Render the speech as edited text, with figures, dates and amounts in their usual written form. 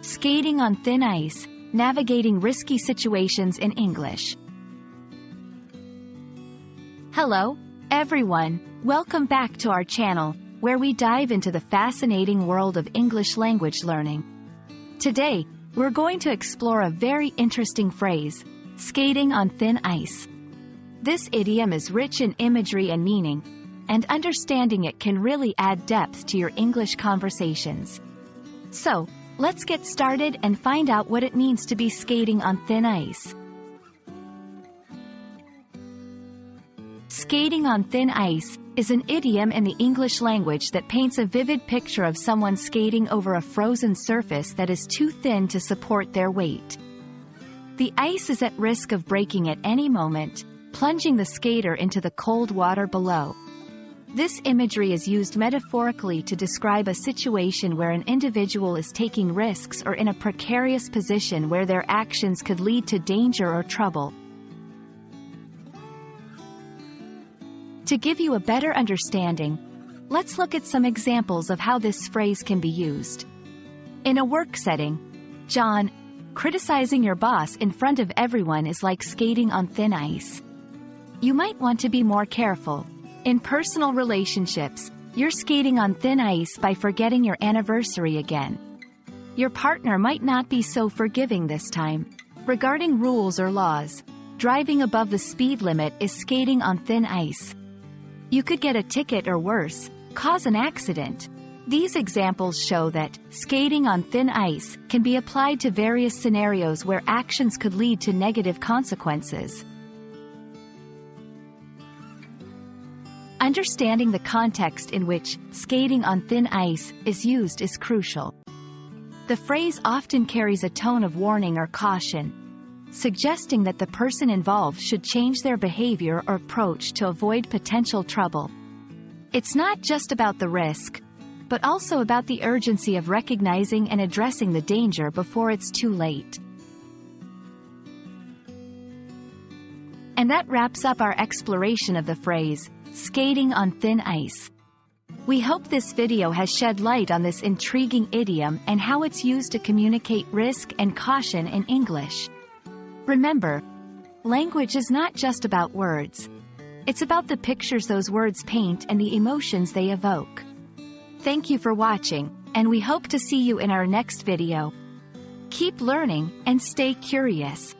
Skating on thin ice, navigating risky situations in English. Hello, everyone. Welcome back to our channel, where we dive into the fascinating world of English language learning. Today, we're going to explore a very interesting phrase, skating on thin ice. This idiom is rich in imagery and meaning, and understanding it can really add depth to your English conversations. So, let's get started and find out what it means to be skating on thin ice. Skating on thin ice is an idiom in the English language that paints a vivid picture of someone skating over a frozen surface that is too thin to support their weight. The ice is at risk of breaking at any moment, plunging the skater into the cold water below. This imagery is used metaphorically to describe a situation where an individual is taking risks or in a precarious position where their actions could lead to danger or trouble. To give you a better understanding, let's look at some examples of how this phrase can be used. In a work setting, John, criticizing your boss in front of everyone is like skating on thin ice. You might want to be more careful. In personal relationships, you're skating on thin ice by forgetting your anniversary again. Your partner might not be so forgiving this time. Regarding rules or laws, driving above the speed limit is skating on thin ice. You could get a ticket or worse, cause an accident. These examples show that skating on thin ice can be applied to various scenarios where actions could lead to negative consequences. Understanding the context in which skating on thin ice is used is crucial. The phrase often carries a tone of warning or caution, suggesting that the person involved should change their behavior or approach to avoid potential trouble. It's not just about the risk, but also about the urgency of recognizing and addressing the danger before it's too late. And that wraps up our exploration of the phrase, skating on thin ice. We hope this video has shed light on this intriguing idiom and how it's used to communicate risk and caution in English. Remember, language is not just about words. It's about the pictures those words paint and the emotions they evoke. Thank you for watching, and we hope to see you in our next video. Keep learning and stay curious.